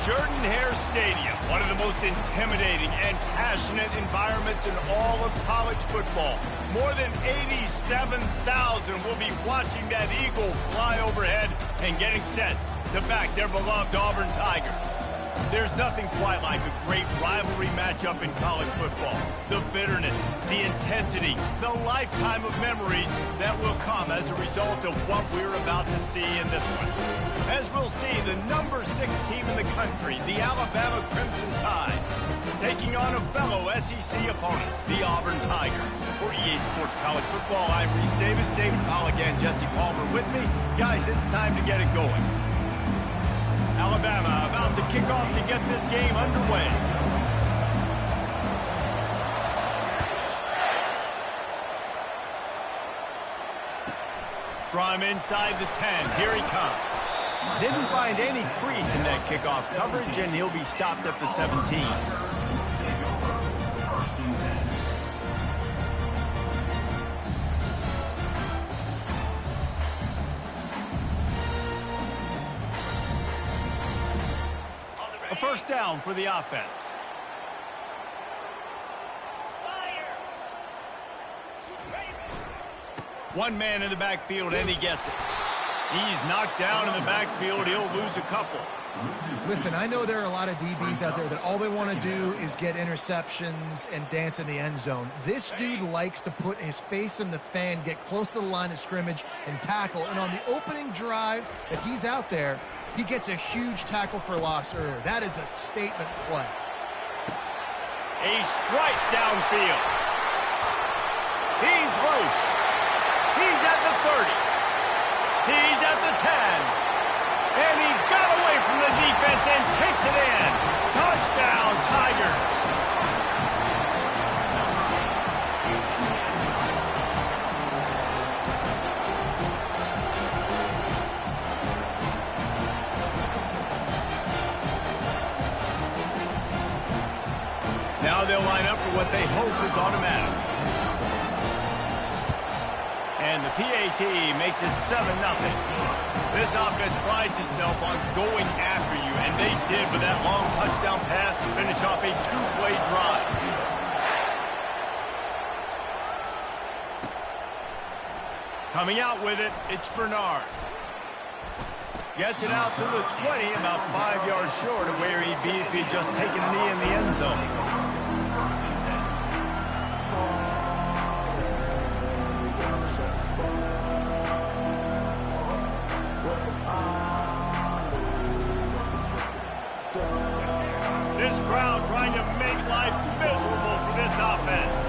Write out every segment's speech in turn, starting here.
Jordan-Hare Stadium, one of the most intimidating and passionate environments in all of college football. More than 87,000 will be watching that eagle fly overhead and getting set to back their beloved Auburn Tigers. There's nothing quite like a great rivalry matchup in college football. The bitterness, the intensity, the lifetime of memories that will come as a result of what we're about to see in this one. As we'll see, the number 6 team in the country, the Alabama Crimson Tide, taking on a fellow SEC opponent, the Auburn Tigers. For EA Sports College Football, I'm Reese Davis, David Pollock, and Jesse Palmer with me. Guys, it's time to get it going. Alabama about to kick off to get this game underway. From inside the 10, here he comes. Didn't find any crease in that kickoff coverage, and he'll be stopped at the 17. A first down for the offense. One man in the backfield, and he gets it. He's knocked down in the backfield. He'll lose a couple. Listen, I know there are a lot of DBs out there that all they want to do is get interceptions and dance in the end zone. This dude likes to put his face in the fan, get close to the line of scrimmage, and tackle. And on the opening drive, if he's out there, he gets a huge tackle for loss early. That is a statement play. A strike downfield. He's loose. He's at the 30. He's at the 10. And he got away from the defense and takes it in. Touchdown, Tigers. Now they'll line up for what they hope is automatic. And the PAT makes it 7-0. This offense prides itself on going after you, and they did with that long touchdown pass to finish off a 2-play drive. Coming out with it, it's Bernard. Gets it out to the 20, about 5 yards short of where he'd be if he'd just taken a knee in the end zone. This crowd trying to make life miserable for this offense.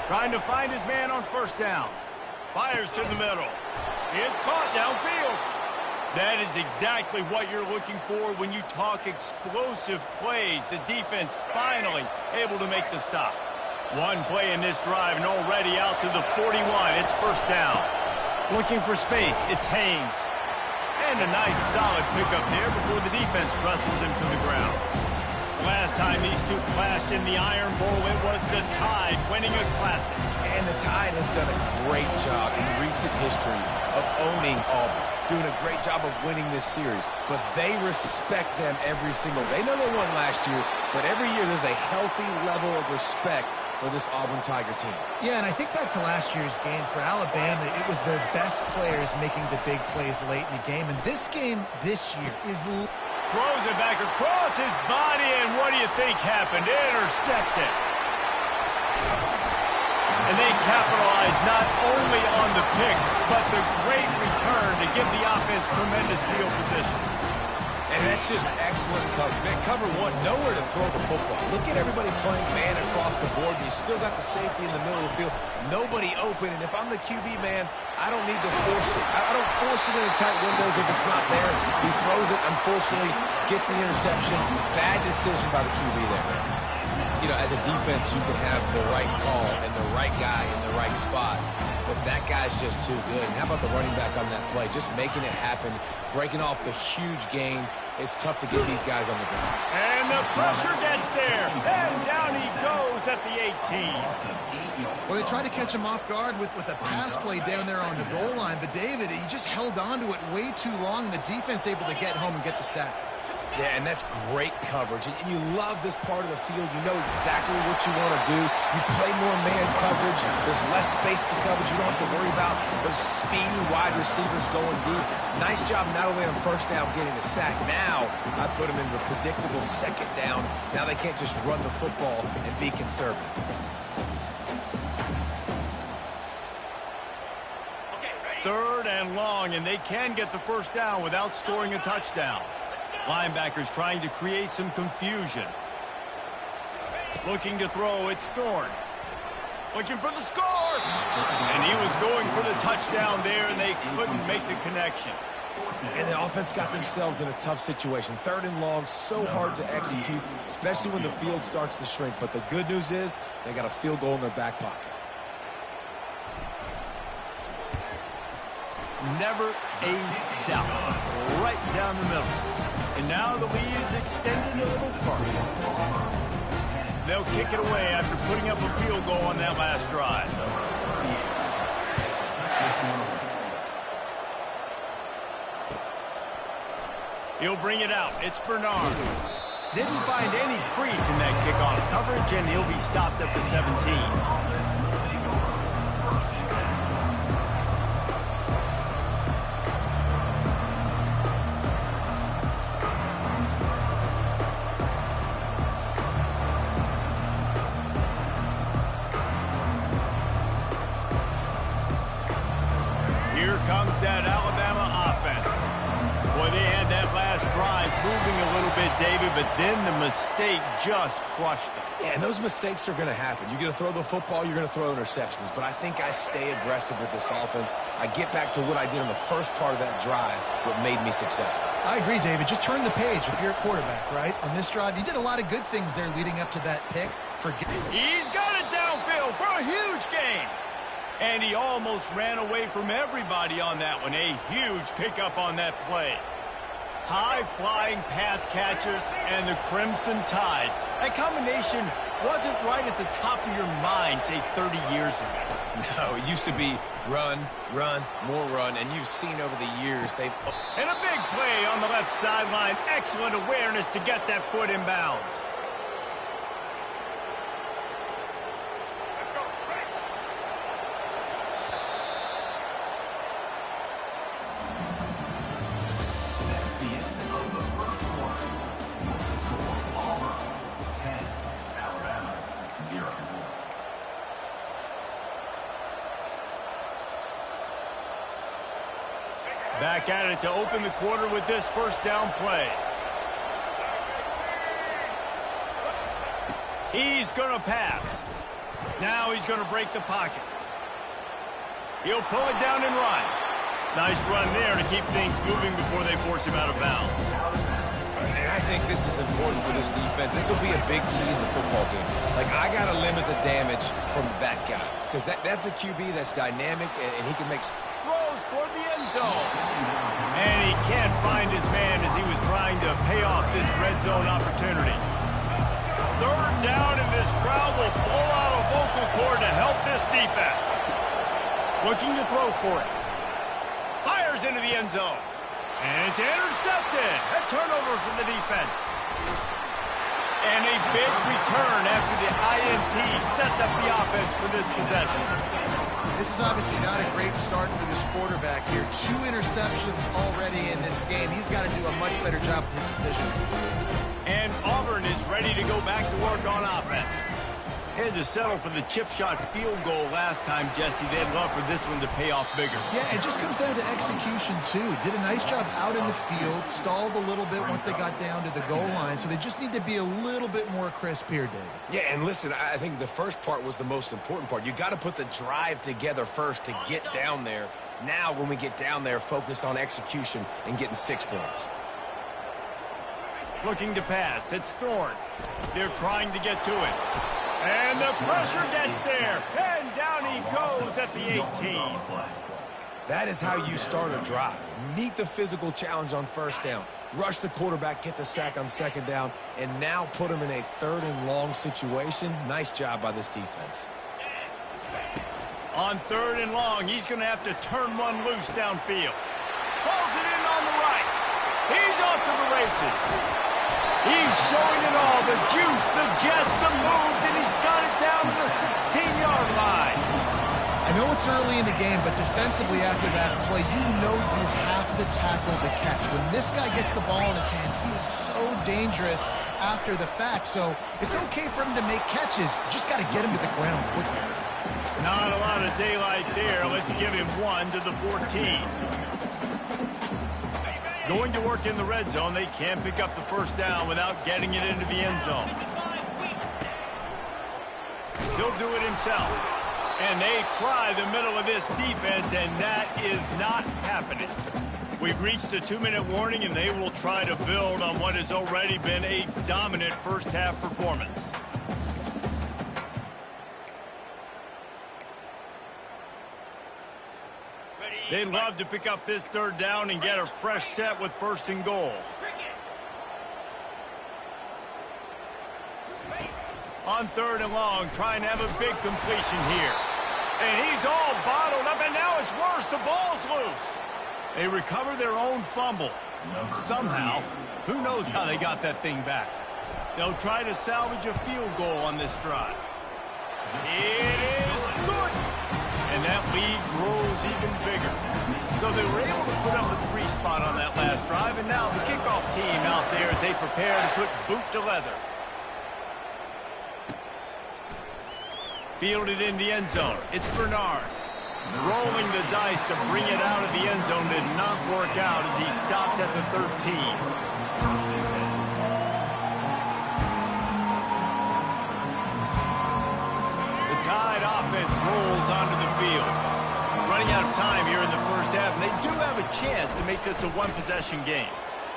Trying to find his man on first down. Fires to the middle. It's caught downfield. That is exactly what you're looking for when you talk explosive plays. The defense finally able to make the stop. One play in this drive and already out to the 41. It's first down. Looking for space. It's Haynes. And a nice solid pickup there before the defense wrestles him to the ground. Last time these two clashed in the Iron Bowl, it was the Tide winning a classic. And the Tide has done a great job in recent history of owning Auburn, doing a great job of winning this series. But they respect them every single. They know they won last year, but every year there's a healthy level of respect for this Auburn Tiger team. Yeah, and I think back to last year's game. For Alabama, it was their best players making the big plays late in the game. And this game this year is... Throws it back across his body, and what do you think happened? Intercepted. And they capitalized not only on the pick, but the great return to give the offense tremendous field position. And that's just excellent coverage. Man, cover one, nowhere to throw the football. Look at everybody playing man across the board, and you still got the safety in the middle of the field. Nobody open, and if I'm the QB, man, I don't need to force it. I don't force it into tight windows if it's not there. He throws it, unfortunately, gets the interception. Bad decision by the QB there. you know, as a defense, you can have the right call and the right guy in the right spot, but that guy's just too good. And how about the running back on that play? Just making it happen, breaking off the huge gain. It's tough to get these guys on the ground. And the pressure gets there, and down he goes at the 18. Well, they tried to catch him off guard with a pass play down there on the goal line, but David, he just held on to it way too long. The defense able to get home and get the sack. Yeah, and that's great coverage. And you love this part of the field. You know exactly what you want to do. You play more man coverage. There's less space to coverage. You don't have to worry about those speedy wide receivers going deep. Nice job not only on first down getting the sack. Now I put them into a predictable second down. Now they can't just run the football and be conservative. Third and long, and they can get the first down without scoring a touchdown. Linebackers trying to create some confusion. Looking to throw, it's Thorne. Looking for the score! And he was going for the touchdown there, and they couldn't make the connection. And the offense got themselves in a tough situation. Third and long, so hard to execute, especially when the field starts to shrink. But the good news is they got a field goal in their back pocket. Never a doubt. Right down the middle. And now the lead is extended a little further. They'll kick it away after putting up a field goal on that last drive. He'll bring it out. It's Bernard. Didn't find any crease in that kickoff coverage, and he'll be stopped at the 17. Here comes that Alabama offense. Boy, they had that last drive moving a little bit, David, but then the mistake just crushed them. Yeah, and those mistakes are going to happen. You're going to throw the football, you're going to throw interceptions. But I think I stay aggressive with this offense. I get back to what I did on the first part of that drive, what made me successful. I agree, David. Just turn the page if you're a quarterback, right? On this drive, you did a lot of good things there leading up to that pick. He's got it downfield for a huge gain. And he almost ran away from everybody on that one. A huge pickup on that play. High-flying pass catchers and the Crimson Tide. That combination wasn't right at the top of your mind, say, 30 years ago. No, it used to be run, run, more run, and you've seen over the years they've... And a big play on the left sideline. Excellent awareness to get that foot in bounds. Back at it to open the quarter with this first down play. He's going to pass. Now he's going to break the pocket. He'll pull it down and run. Nice run there to keep things moving before they force him out of bounds. And I think this is important for this defense. This will be a big key in the football game. Like, I got to limit the damage from that guy. Because that's a QB that's dynamic, and he can make... Throws toward the end zone. And he can't find his man as he was trying to pay off this red zone opportunity. Third down, and this crowd will blow out a vocal cord to help this defense. Looking to throw for it. Fires into the end zone. And it's intercepted. A turnover for the defense. And a big return after the INT sets up the offense for this possession. This is obviously not a great start for this quarterback here. 2 interceptions already in this game. He's got to do a much better job with his decision. And Auburn is ready to go back to work on offense. Had to settle for the chip shot field goal last time, Jesse. They'd love for this one to pay off bigger. Yeah, it just comes down to execution, too. Did a nice job out in the field, stalled a little bit once they got down to the goal line, so they just need to be a little bit more crisp here, David. Yeah, and listen, I think the first part was the most important part. You got to put the drive together first to get down there. Now, when we get down there, focus on execution and getting 6 points. Looking to pass. It's Thorne. They're trying to get to it. And the pressure gets there. And down he goes at the 18. That is how you start a drive. Meet the physical challenge on first down. Rush the quarterback, get the sack on second down, and now put him in a 3rd and long situation. Nice job by this defense. On 3rd and long, he's going to have to turn one loose downfield. Pulls it in on the right. He's off to the races. He's showing it all, the juice, the jets, the moves, and he's got it down to the 16-yard line. I know it's early in the game, but defensively after that play, you know you have to tackle the catch. When this guy gets the ball in his hands, he is so dangerous after the fact. So it's okay for him to make catches. You just got to get him to the ground quickly. Not a lot of daylight there. Let's give him 1 to the 14. Going to work in the red zone. They can't pick up the first down without getting it into the end zone. He'll do it himself. And they try the middle of this defense, and that is not happening. We've reached the 2-minute warning, and they will try to build on what has already been a dominant first-half performance. They'd love to pick up this 3rd down and get a fresh set with 1st and goal. On 3rd and long, trying to have a big completion here. And he's all bottled up, and now it's worse. The ball's loose. They recover their own fumble. Somehow, who knows how they got that thing back. They'll try to salvage a field goal on this drive. It is good. And that lead grows even bigger. So they were able to put up a 3 spot on that last drive, and now the kickoff team out there as they prepare to put boot to leather. Fielded in the end zone. It's Bernard. Rolling the dice to bring it out of the end zone did not work out as he stopped at the 13. The Tide offense rolls onto the field. Running out of time here in the first half, and they do have a chance to make this a 1-possession game.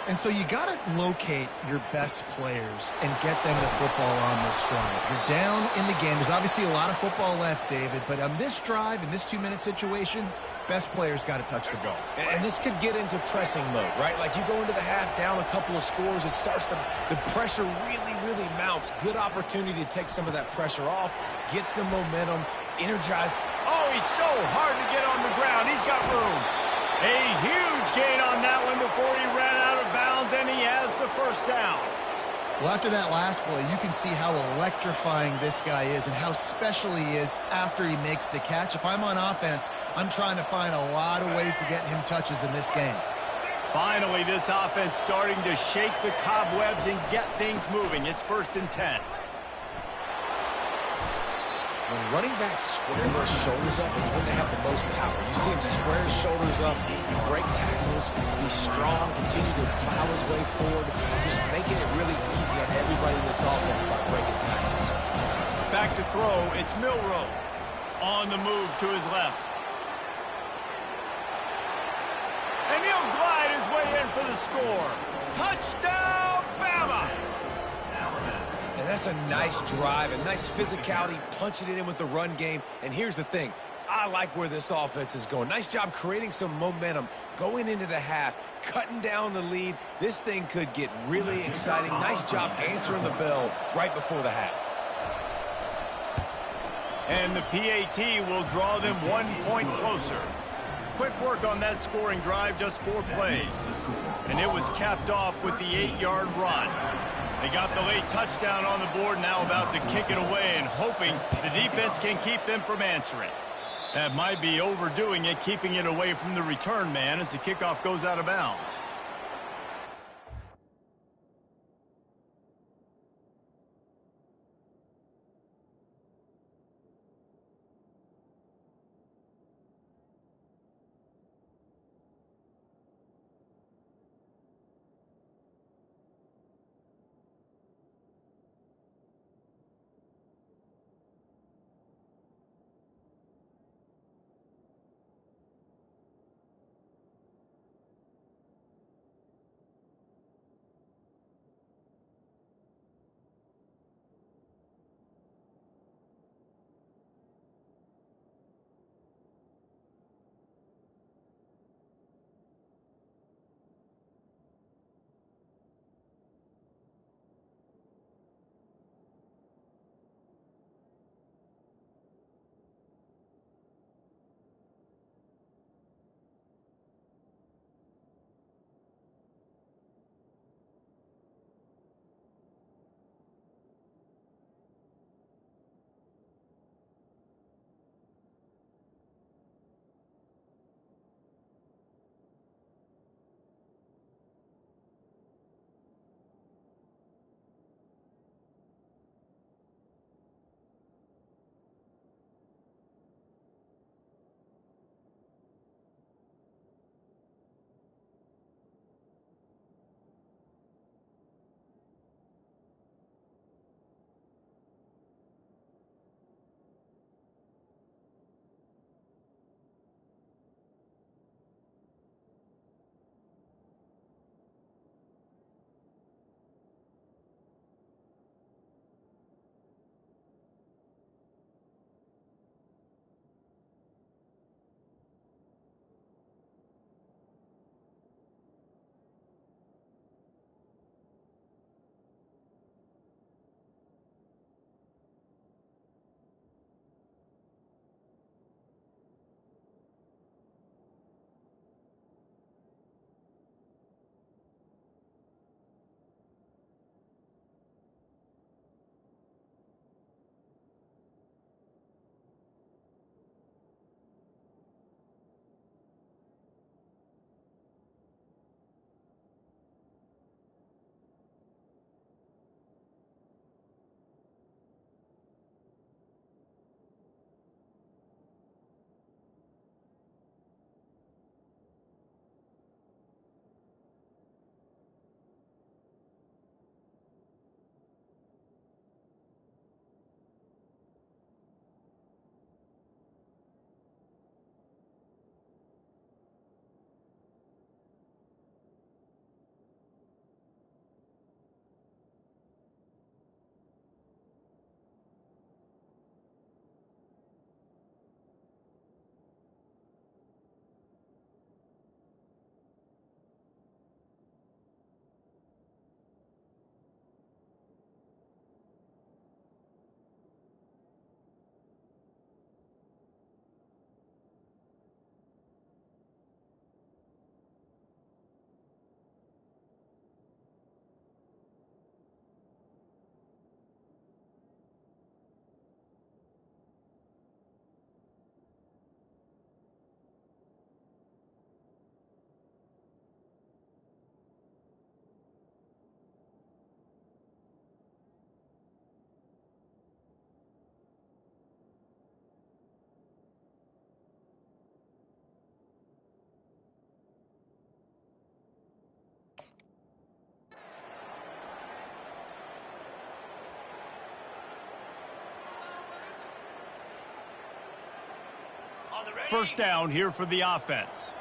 And so you got to locate your best players and get them the football on this drive. You're down in the game. There's obviously a lot of football left, David, but on this drive, in this 2-minute situation, best players got to touch the ball. And this could get into pressing mode, right? Like you go into the half down a couple of scores, it starts to, the pressure really mounts. Good opportunity to take some of that pressure off, get some momentum, energize. Oh, he's so hard to get on the ground. He's got room. A huge gain on that one before he ran out of bounds, and he has the first down. Well, after that last play, you can see how electrifying this guy is and how special he is after he makes the catch. If I'm on offense, I'm trying to find a lot of ways to get him touches in this game. Finally, this offense starting to shake the cobwebs and get things moving. It's 1st and 10. When running backs square their shoulders up, it's when they have the most power. You see him square his shoulders up, break tackles, be strong, continue to plow his way forward, just making it really easy on everybody in this offense by breaking tackles. Back to throw, it's Milroe. On the move to his left. And he'll glide his way in for the score. Touchdown, Bama! And that's a nice drive, a nice physicality, punching it in with the run game. And here's the thing. I like where this offense is going. Nice job creating some momentum, going into the half, cutting down the lead. This thing could get really exciting. Nice job answering the bell right before the half. And the PAT will draw them 1 point closer. Quick work on that scoring drive, just 4 plays. And it was capped off with the 8-yard run. They got the late touchdown on the board, now about to kick it away and hoping the defense can keep them from answering. That might be overdoing it, keeping it away from the return man as the kickoff goes out of bounds. First down here for the offense.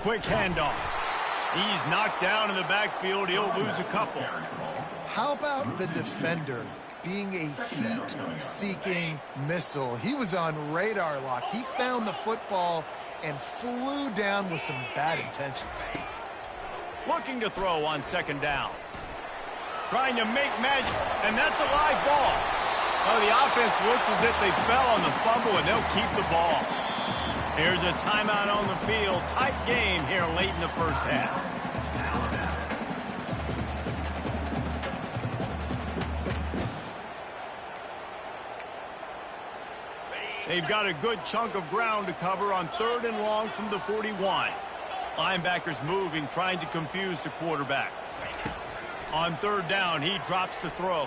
Quick handoff. He's knocked down in the backfield. He'll lose a couple. How about the defender being a heat-seeking missile? He was on radar lock. He found the football and flew down with some bad intentions. Looking to throw on second down. Trying to make measure, and that's a live ball. Oh, the offense looks as if they fell on the fumble, and they'll keep the ball. Here's a timeout on the field. Tight game here late in the first half. They've got a good chunk of ground to cover on 3rd and long from the 41. Linebackers moving, trying to confuse the quarterback. On 3rd down, he drops to throw.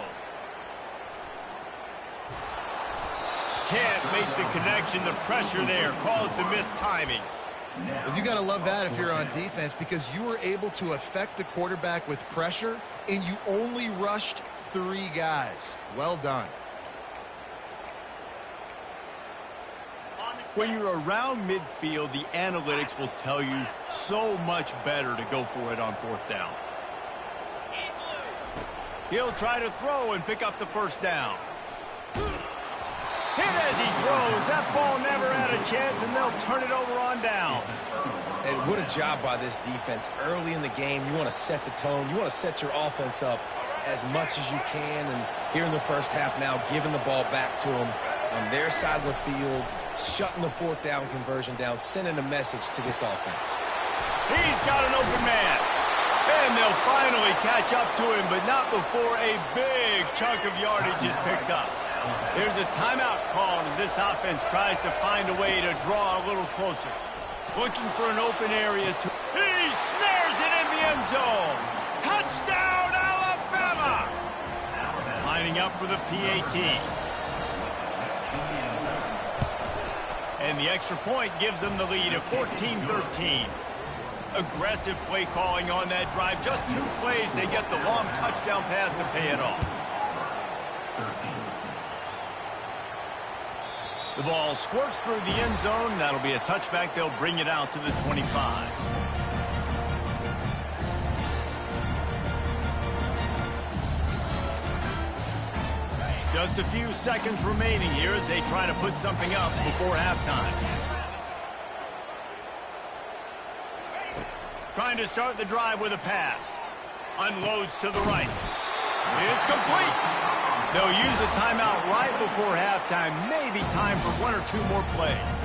Can't make the connection. The pressure there caused the missed timing. Well, you got to love that if you're on defense, because you were able to affect the quarterback with pressure, and you only rushed 3 guys. Well done. When you're around midfield, the analytics will tell you so much better to go for it on 4th down. He'll try to throw and pick up the first down. Hit as he throws. That ball never had a chance, and they'll turn it over on downs. And what a job by this defense. Early in the game, you want to set the tone. You want to set your offense up as much as you can. And here in the first half now, giving the ball back to them on their side of the field, shutting the 4th down conversion down, sending a message to this offense. He's got an open man. And they'll finally catch up to him, but not before a big chunk of yardage is picked up. There's a timeout called as this offense tries to find a way to draw a little closer. Looking for an open area to... He snares it in the end zone. Touchdown, Alabama! Lining up for the PAT. And the extra point gives them the lead at 14-13. Aggressive play calling on that drive. Just 2 plays, they get the long touchdown pass to pay it off. The ball squirts through the end zone. That'll be a touchback. They'll bring it out to the 25. Just a few seconds remaining here as they try to put something up before halftime. Trying to start the drive with a pass. Unloads to the right. It's complete. They'll use a timeout right before halftime. Maybe time for 1 or 2 more plays.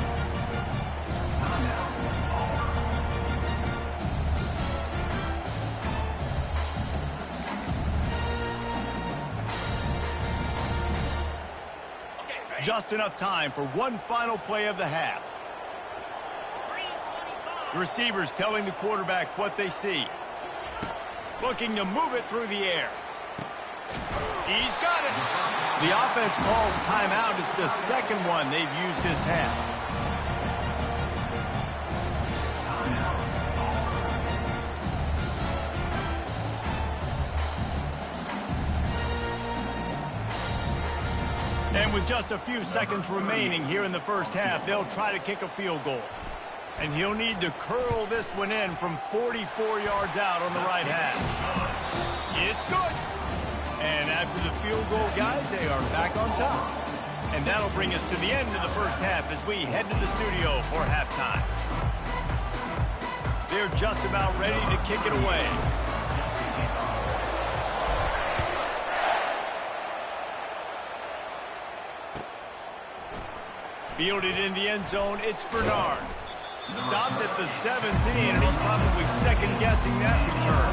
Just enough time for 1 final play of the half. Receivers telling the quarterback what they see. Looking to move it through the air. He's got it. The offense calls timeout. It's the second one they've used this half. And with just a few seconds remaining here in the first half, they'll try to kick a field goal. And he'll need to curl this one in from 44 yards out on the right hash. It's good. And after the field goal, guys, they are back on top. And that'll bring us to the end of the first half as we head to the studio for halftime. They're just about ready to kick it away. Fielded in the end zone, it's Bernard. Stopped at the 17, and he's probably second-guessing that return.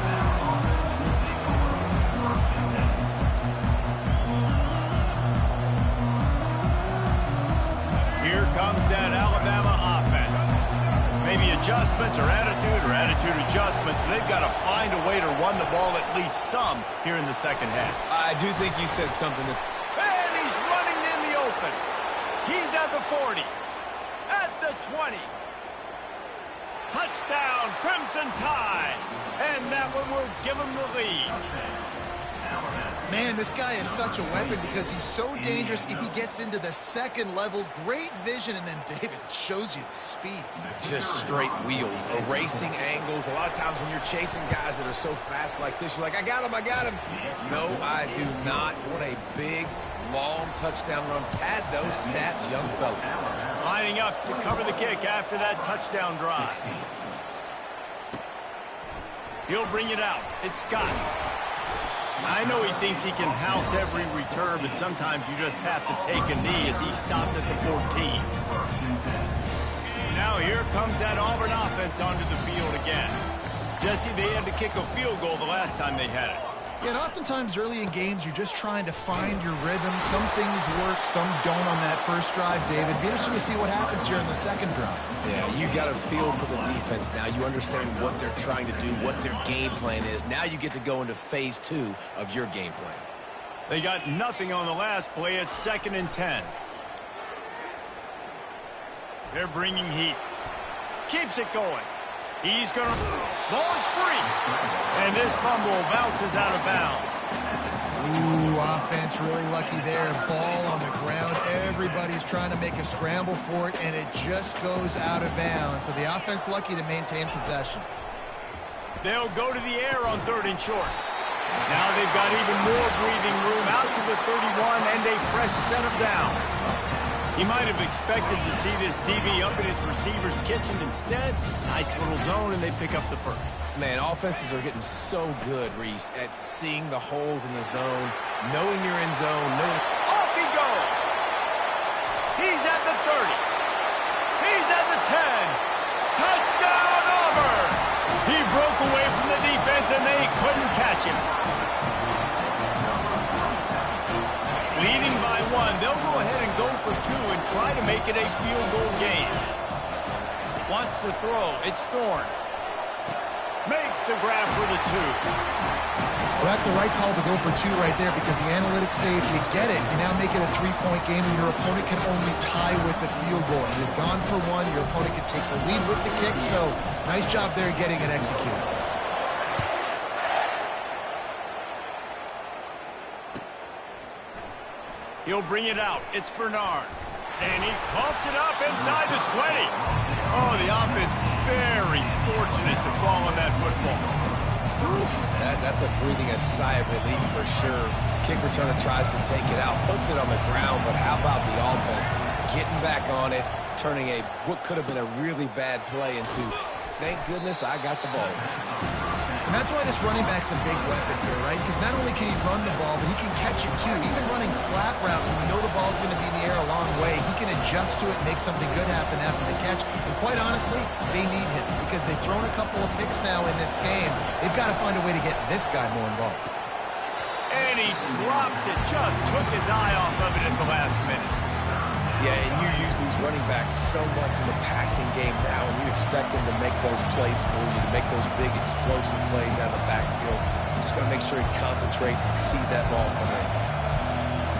Here comes that Alabama offense. Maybe adjustments or attitude adjustments. They've got to find a way to run the ball at least some here in the second half. I do think you said something that's... And he's running in the open. He's at the 40. At the 20. Touchdown, Crimson Tide. And that one will give him the lead. Man, this guy is such a weapon because he's so dangerous. If he gets into the second level, great vision, and then David shows you the speed. Just straight wheels, erasing angles. A lot of times when you're chasing guys that are so fast like this, you're like, I got him, I got him. No, I do not. What a big, long touchdown run. Pad those stats, young fella. Lining up to cover the kick after that touchdown drive. He'll bring it out. It's Scott. I know he thinks he can house every return, but sometimes you just have to take a knee as he stopped at the 14. Now here comes that Auburn offense onto the field again. Jesse, they had to kick a field goal the last time they had it. Yeah, and oftentimes early in games, you're just trying to find your rhythm. Some things work, some don't on that first drive, David. Be interesting to see what happens here in the second drive. Yeah, you got a feel for the defense now. You understand what they're trying to do, what their game plan is. Now you get to go into phase 2 of your game plan. They got nothing on the last play. It's 2nd and 10. They're bringing heat. Keeps it going. He's going to... Ball is free. And this fumble bounces out of bounds. Ooh, offense really lucky there. Ball on the ground. Everybody's trying to make a scramble for it, and it just goes out of bounds. So the offense lucky to maintain possession. They'll go to the air on 3rd and short. Now they've got even more breathing room out to the 31 and a fresh set of downs. He might have expected to see this DB up in his receiver's kitchen. Instead, nice little zone, and they pick up the first. Man, offenses are getting so good, Reese, at seeing the holes in the zone, knowing you're in zone, knowing... Off he goes! He's at the 30. He's at the 10. Touchdown, Auburn! He broke away from the defense, and they couldn't catch him. Leading by 1, they'll go ahead and go for 2 and try to make it a field goal game. Wants to throw. It's Thorne. Makes the grab for the 2. Well, that's the right call to go for 2 right there because the analytics say if you get it, you now make it a 3-point game and your opponent can only tie with the field goal. If you've gone for 1, your opponent can take the lead with the kick, so nice job there getting it executed. He'll bring it out. It's Bernard. And he coughs it up inside the 20. Oh, the offense very fortunate to fall on that football. Oof, that's a breathing a sigh of relief for sure. Kick returner tries to take it out, puts it on the ground, but how about the offense getting back on it, turning what could have been a really bad play into, thank goodness I got the ball. And that's why this running back's a big weapon here, right? Because not only can he run the ball, but he can catch it too. Even running flat routes when we know the ball's going to be in the air a long way, he can adjust to it and make something good happen after the catch. And quite honestly, they need him because they've thrown a couple of picks now in this game. They've got to find a way to get this guy more involved. And he drops it. Just took his eye off of it at the last minute. Yeah, and you use these running backs so much in the passing game now, and you expect them to make those plays for you, to make those big explosive plays out of the backfield. Just got to make sure he concentrates and see that ball come in.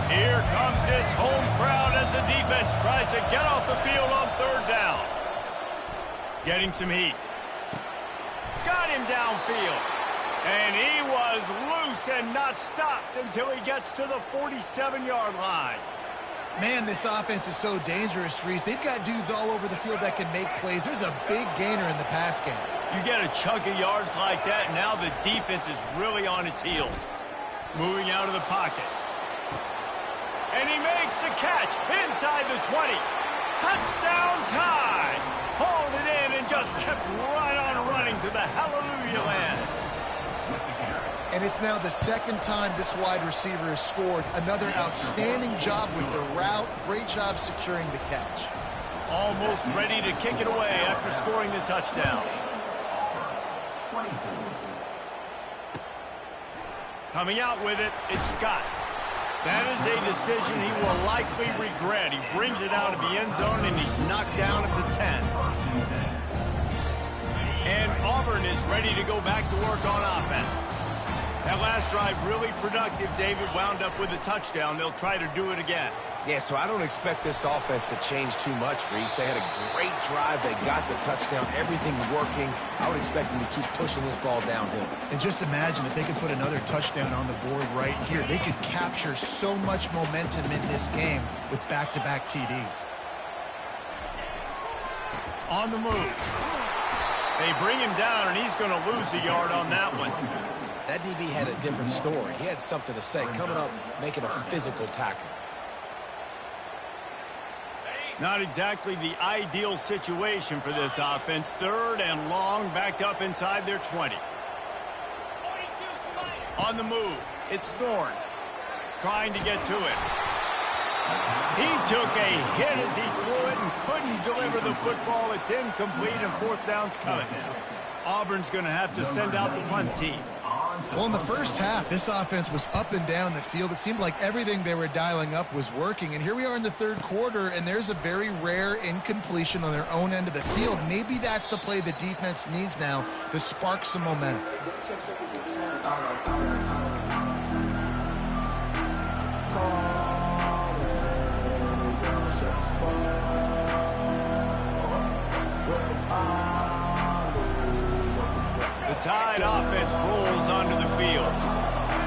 Here comes this home crowd as the defense tries to get off the field on 3rd down. Getting some heat. Got him downfield. And he was loose and not stopped until he gets to the 47-yard line. Man, this offense is so dangerous, Reese. They've got dudes all over the field that can make plays. There's a big gainer in the pass game. You get a chunk of yards like that, now the defense is really on its heels. Moving out of the pocket. And he makes the catch inside the 20. Touchdown tie. Hauled it in and just kept right on running to the hallelujah land. And it's now the 2nd time this wide receiver has scored. Another outstanding job with the route. Great job securing the catch. Almost ready to kick it away after scoring the touchdown. Coming out with it, it's Scott. That is a decision he will likely regret. He brings it out of the end zone, and he's knocked down at the 10. And Auburn is ready to go back to work on offense. That last drive really productive. David wound up with a touchdown. They'll try to do it again. Yeah, so I don't expect this offense to change too much, Reese. They had a great drive. They got the touchdown. Everything working. I would expect them to keep pushing this ball downhill. And just imagine if they could put another touchdown on the board right here. They could capture so much momentum in this game with back-to-back TDs. On the move. They bring him down, and he's going to lose a yard on that one. That DB had a different story. He had something to say, coming up, making a physical tackle. Not exactly the ideal situation for this offense. 3rd and long, backed up inside their 20. On the move, it's Thorne. Trying to get to it. He took a hit as he threw it and couldn't deliver the football. It's incomplete, and 4th down's coming. Auburn's going to have to send out the punt team. Well, in the first half, this offense was up and down the field. It seemed like everything they were dialing up was working. And here we are in the 3rd quarter, and there's a very rare incompletion on their own end of the field. Maybe that's the play the defense needs now to spark some momentum. Tide offense rolls onto the field.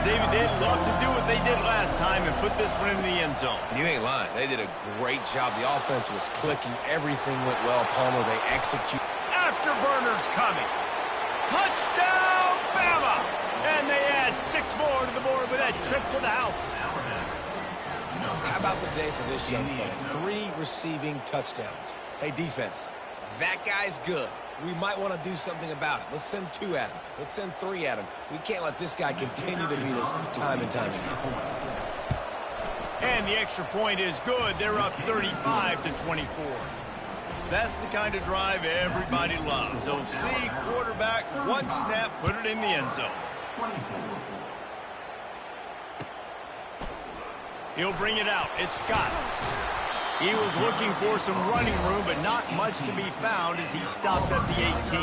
David, they'd love to do what they did last time and put this one in the end zone. You ain't lying. They did a great job. The offense was clicking. Everything went well. Palmer, they execute. Afterburners coming. Touchdown, Bama! And they add 6 more to the board with that trip to the house. How about the day for this young fella? 3 receiving touchdowns. Hey, defense, that guy's good. We might want to do something about it. Let's send 2 at him. Let's send 3 at him. We can't let this guy continue to beat us time and time again. And the extra point is good. They're up 35-24. That's the kind of drive everybody loves. OC, quarterback, 1 snap, put it in the end zone. He'll bring it out. It's Scott. He was looking for some running room, but not much to be found as he stopped at the 18.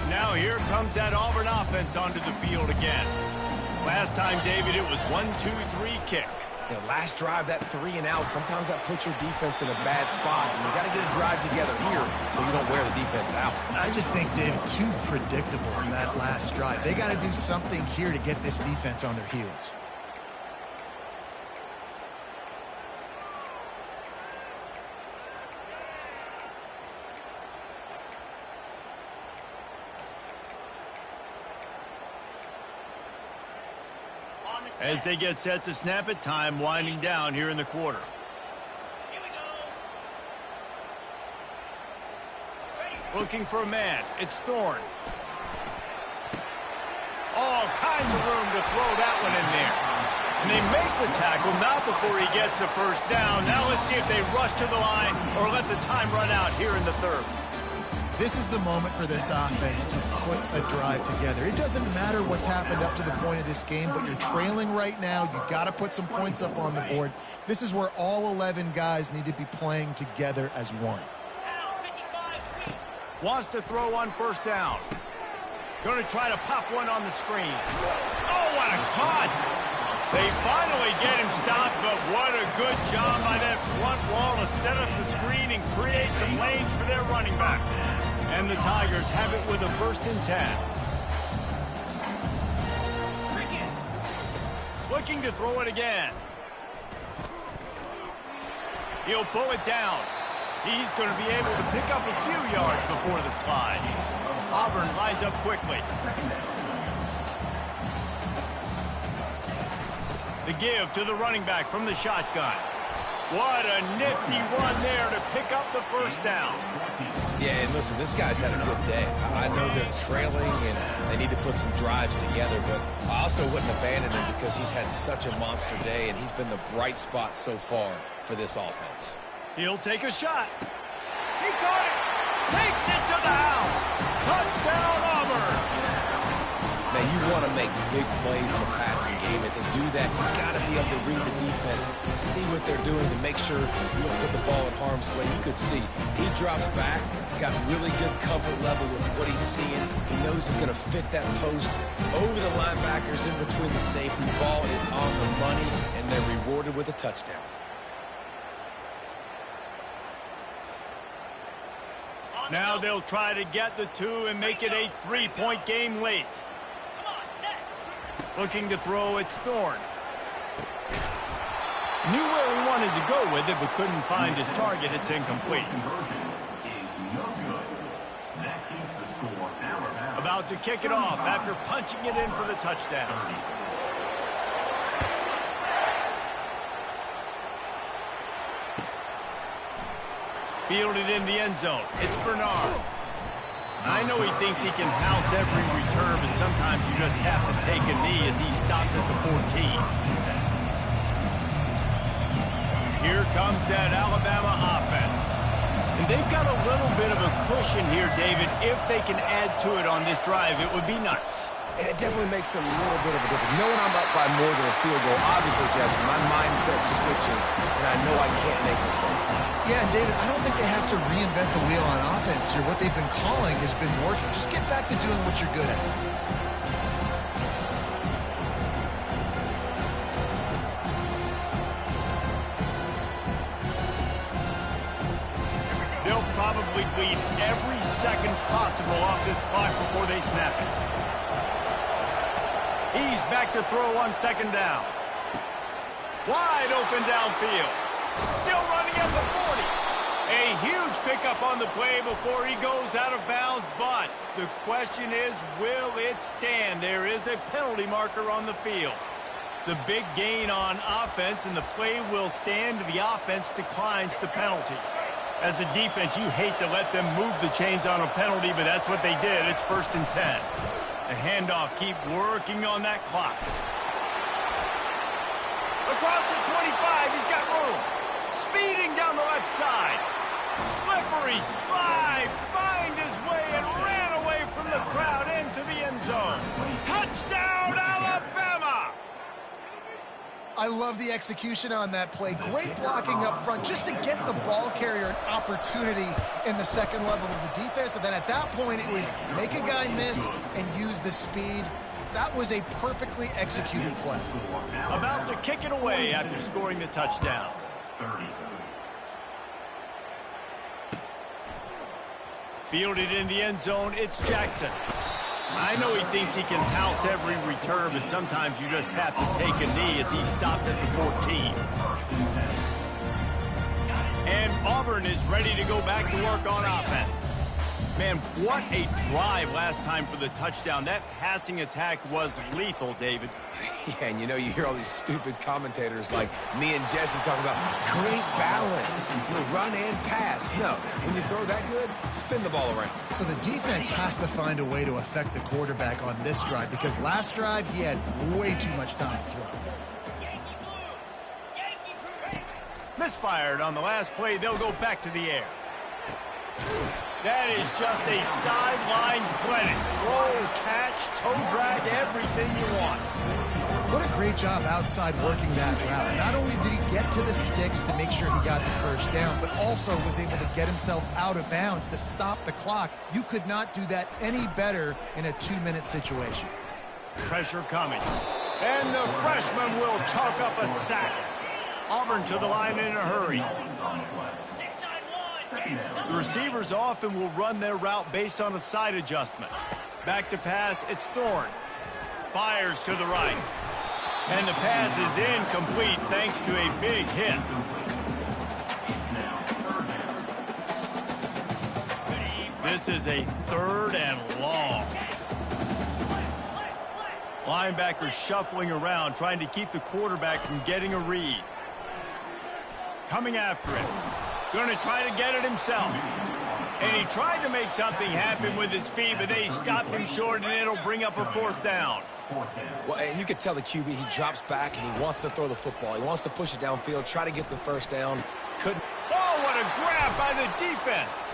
Now here comes that Auburn offense onto the field again. Last time, David, it was 1-2-3 kick. You know, last drive, that 3 and out, sometimes that puts your defense in a bad spot, and you got to get a drive together here so you don't wear the defense out. I just think, Dave, too predictable in that last drive. They got to do something here to get this defense on their heels. As they get set to snap it, time winding down here in the quarter. Looking for a man. It's Thorne. All kinds of room to throw that one in there. And they make the tackle, not before he gets the 1st down. Now let's see if they rush to the line or let the time run out here in the 3rd. This is the moment for this offense to put a drive together. It doesn't matter what's happened up to the point of this game, but you're trailing right now. You've got to put some points up on the board. This is where all 11 guys need to be playing together as one. Wants to throw on 1st down. Going to try to pop one on the screen. Oh, what a cut! They finally get him stopped, but what a good job by that front wall to set up the screen and create some lanes for their running back. And the Tigers have it with a 1st and 10. Looking to throw it again. He'll pull it down. He's going to be able to pick up a few yards before the slide. Auburn lines up quickly. The give to the running back from the shotgun. What a nifty run there to pick up the 1st down. Yeah, and listen, this guy's had a good day. I know they're trailing and they need to put some drives together, but I also wouldn't abandon him because he's had such a monster day and he's been the bright spot so far for this offense. He'll take a shot. He caught it. Takes it to the house. Touchdown, Auburn. Man, you want to make big plays in the passing game, and to do that, you got to be able to read the defense, see what they're doing to make sure you don't put the ball in harm's way. You could see he drops back, got really good comfort level with what he's seeing. He knows he's going to fit that post over the linebackers in between the safety. Ball is on the money, and they're rewarded with a touchdown. Now they'll try to get the two and make it a 3-point game late. Looking to throw, it's Thorne. Knew where he wanted to go with it, but couldn't find his target. It's incomplete. About to kick it off after punching it in for the touchdown. Fielded in the end zone. It's Bernard. I know he thinks he can house every return, but sometimes you just have to take a knee as he's stopped at the 14. Here comes that Alabama offense. And they've got a little bit of a cushion here, David. If they can add to it on this drive, it would be nice. And it definitely makes a little bit of a difference. Knowing I'm up by more than a field goal, obviously, Jesse, my mindset switches, and I know I can't make mistakes. Yeah, and David, I don't think they have to reinvent the wheel on offense here. What they've been calling has been working. Just get back to doing what you're good at. They'll probably bleed every second possible off this clock before they snap it. He's back to throw on second down. Wide open downfield. Still running at the 40. A huge pickup on the play before he goes out of bounds, but the question is, will it stand? There is a penalty marker on the field. The big gain on offense, and the play will stand. The offense declines the penalty. As a defense, you hate to let them move the chains on a penalty, but that's what they did. It's 1st and 10. The handoff, keep working on that clock. Across the 25, he's got room. Speeding down the left side. Slippery slide, find his way and ran away from the crowd into the end zone. Touchdown, Alabama! I love the execution on that play. Great blocking up front just to get the ball carrier an opportunity in the second level of the defense. And then at that point, it was make a guy miss and use the speed. That was a perfectly executed play. About to kick it away after scoring the touchdown. Fielded in the end zone, it's Jackson. I know he thinks he can house every return, but sometimes you just have to take a knee as he stopped at the 14. And Auburn is ready to go back to work on offense. Man, what a drive last time for the touchdown. That passing attack was lethal, David. Yeah, and you know, you hear all these stupid commentators like me and Jesse talking about great balance, run and pass. No, when you throw that good, spin the ball around. So the defense has to find a way to affect the quarterback on this drive, because last drive he had way too much time to throw. Misfired on the last play. They'll go back to the air. That is just a sideline clinic. Roll, catch, toe drag, everything you want. What a great job outside working that route. Not only did he get to the sticks to make sure he got the first down, but also was able to get himself out of bounds to stop the clock. You could not do that any better in a 2-minute situation. Pressure coming. And the freshman will chalk up a sack. Auburn to the line in a hurry. The receivers often will run their route based on a side adjustment. Back to pass, it's Thorne. Fires to the right. And the pass is incomplete thanks to a big hit. This is a 3rd and long. Linebackers shuffling around, trying to keep the quarterback from getting a read. Coming after it. Going to try to get it himself. And he tried to make something happen with his feet, but they stopped him short, and it'll bring up a 4th down. Well, and you could tell the QB, he drops back, and he wants to throw the football. He wants to push it downfield, try to get the first down. Couldn't. Oh, what a grab by the defense.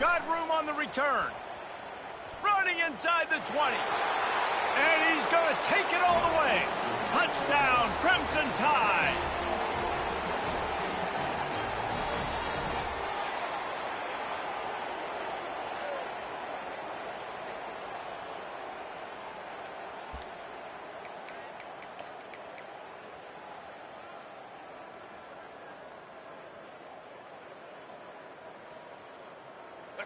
Got room on the return. Running inside the 20. And he's going to take it all the way. Touchdown, Crimson Tide.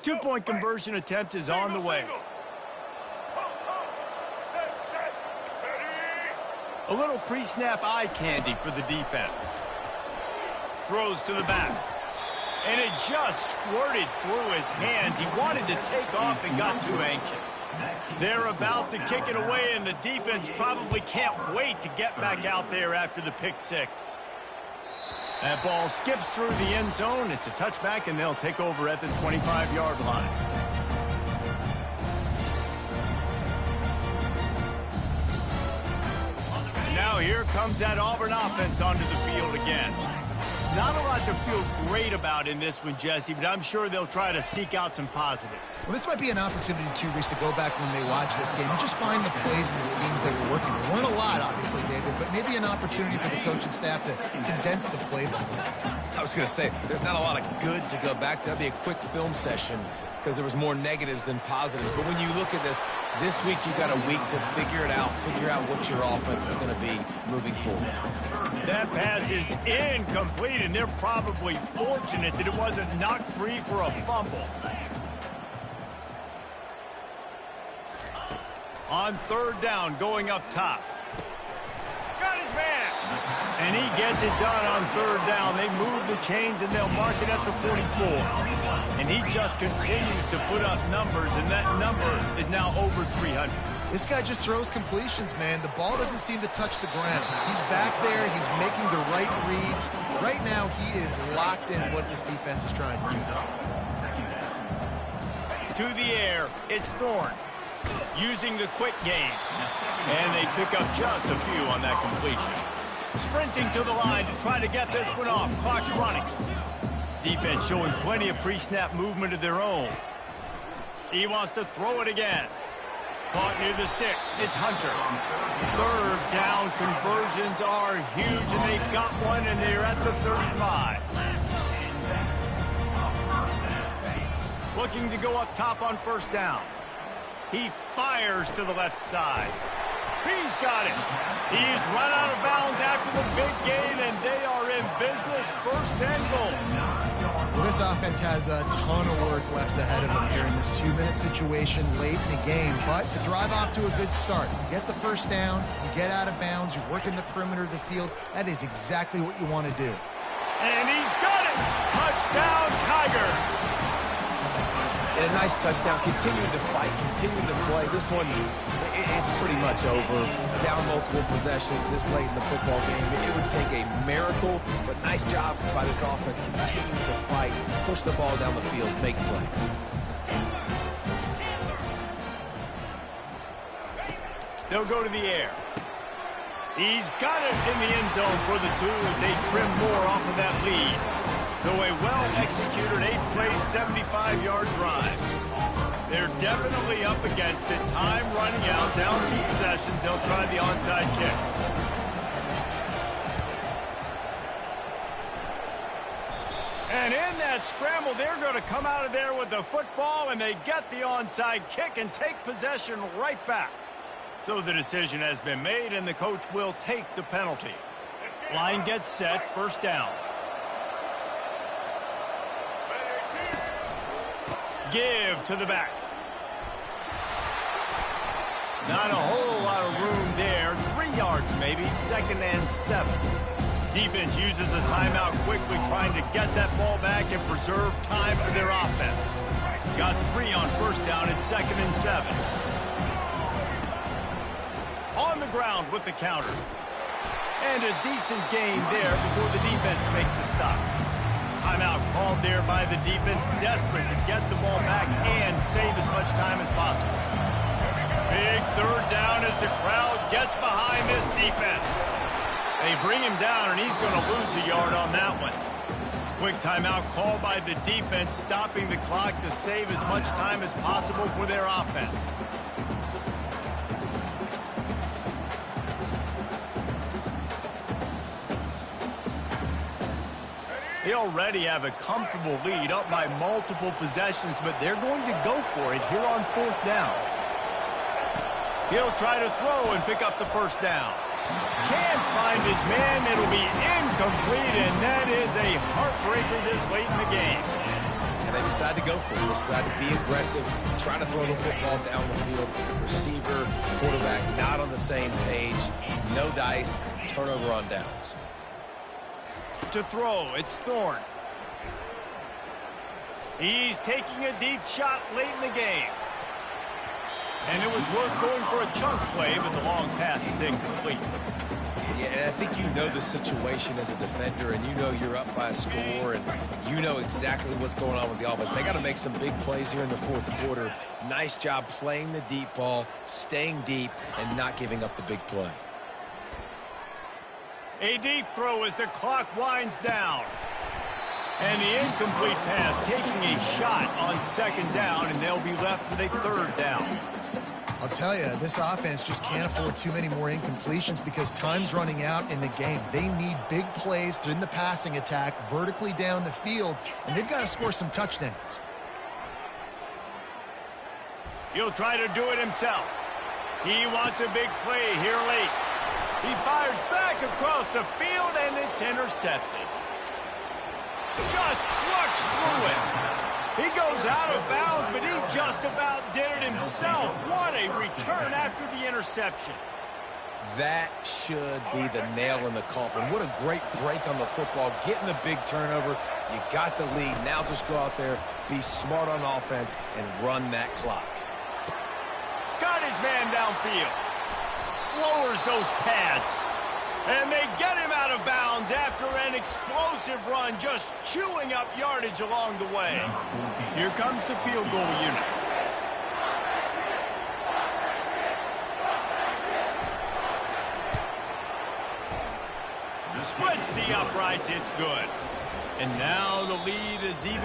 Two-point conversion attempt is on the way. A little pre-snap eye candy for the defense. Throws to the back. And it just squirted through his hands. He wanted to take off and got too anxious. They're about to kick it away, and the defense probably can't wait to get back out there after the pick six. That ball skips through the end zone. It's a touchback, and they'll take over at the 25-yard line. Now here comes that Auburn offense onto the field again. Not a lot to feel great about in this one, Jesse, but I'm sure they'll try to seek out some positives. Well, this might be an opportunity, too, Reese, to go back when they watch this game and just find the plays and the schemes they were working. There weren't a lot, obviously, David, but maybe an opportunity for the coaching staff to condense the playbook. I was going to say, there's not a lot of good to go back to. That'd be a quick film session because there was more negatives than positives. But when you look at this week you've got a week to figure it out, figure out what your offense is going to be moving forward. That pass is incomplete, and they're probably fortunate that it wasn't knocked free for a fumble. On third down, going up top. Got his man. And he gets it done on third down. They move the chains, and they'll mark it at the 44. And he just continues to put up numbers, and that number is now over 300. This guy just throws completions, man. The ball doesn't seem to touch the ground. He's back there. He's making the right reads. Right now, he is locked in what this defense is trying to do. To the air, it's Thorne. Using the quick game. And they pick up just a few on that completion. Sprinting to the line to try to get this one off. Clock's running. Defense showing plenty of pre-snap movement of their own. He wants to throw it again. Caught near the sticks. It's Hunter. Third down conversions are huge, and they've got one, and they're at the 35. Looking to go up top on first down. He fires to the left side. He's got it. He's run out of bounds after the big gain, and they are in business. First and goal. Well, this offense has a ton of work left ahead of them here in this 2-minute situation late in the game, but the drive off to a good start. You get the first down, you get out of bounds, you work in the perimeter of the field. That is exactly what you want to do. And he's got it. Touchdown, Tiger. And a nice touchdown, continuing to fight, continuing to play. This one, it's pretty much over. Down multiple possessions this late in the football game. It would take a miracle, but nice job by this offense continuing to fight, push the ball down the field, make plays. They'll go to the air. He's got it in the end zone for the two as they trim more off of that lead. So a well-executed 8-play, 75-yard drive. They're definitely up against it. Time running out, down 2 possessions. They'll try the onside kick. And in that scramble, they're going to come out of there with the football, and they get the onside kick and take possession right back. So the decision has been made, and the coach will take the penalty. Line gets set, first down. Give to the back. Not a whole lot of room there. 3 yards maybe, 2nd and 7. Defense uses a timeout quickly, trying to get that ball back and preserve time for their offense. Got 3 on first down at 2nd and 7. On the ground with the counter. And a decent gain there before the defense makes the stop. Timeout called there by the defense, desperate to get the ball back and save as much time as possible. Big third down as the crowd gets behind this defense. They bring him down, and he's going to lose a yard on that one. Quick timeout called by the defense, stopping the clock to save as much time as possible for their offense. They already have a comfortable lead up by multiple possessions, but they're going to go for it here on 4th down. He'll try to throw and pick up the first down. Can't find his man. It'll be incomplete, and that is a heartbreaker this late in the game. And they decide to go for it. They decide to be aggressive, try to throw the football down the field. Receiver, quarterback, not on the same page. No dice, turnover on downs. To throw, it's Thorne. He's taking a deep shot late in the game. And it was worth going for a chunk play, but the long pass is incomplete. Yeah, and I think you know the situation as a defender, and you know you're up by a score, and you know exactly what's going on with the offense. They got to make some big plays here in the 4th quarter. Nice job playing the deep ball, staying deep, and not giving up the big play. A deep throw as the clock winds down. And the incomplete pass taking a shot on 2nd down, and they'll be left with a 3rd down. I'll tell you, this offense just can't afford too many more incompletions because time's running out in the game. They need big plays in the passing attack, vertically down the field, and they've got to score some touchdowns. He'll try to do it himself. He wants a big play here late. He fires back across the field, and it's intercepted. Just trucks through it. He goes out of bounds, but he just about did it himself. What a return after the interception. That should be the nail in the coffin. What a great break on the football, getting the big turnover. You got the lead. Now just go out there, be smart on offense, and run that clock. Got his man downfield. Lowers those pads. And they get him out of bounds after an explosive run, just chewing up yardage along the way. Here comes the field goal unit. Splits the uprights, it's good. And now the lead is even.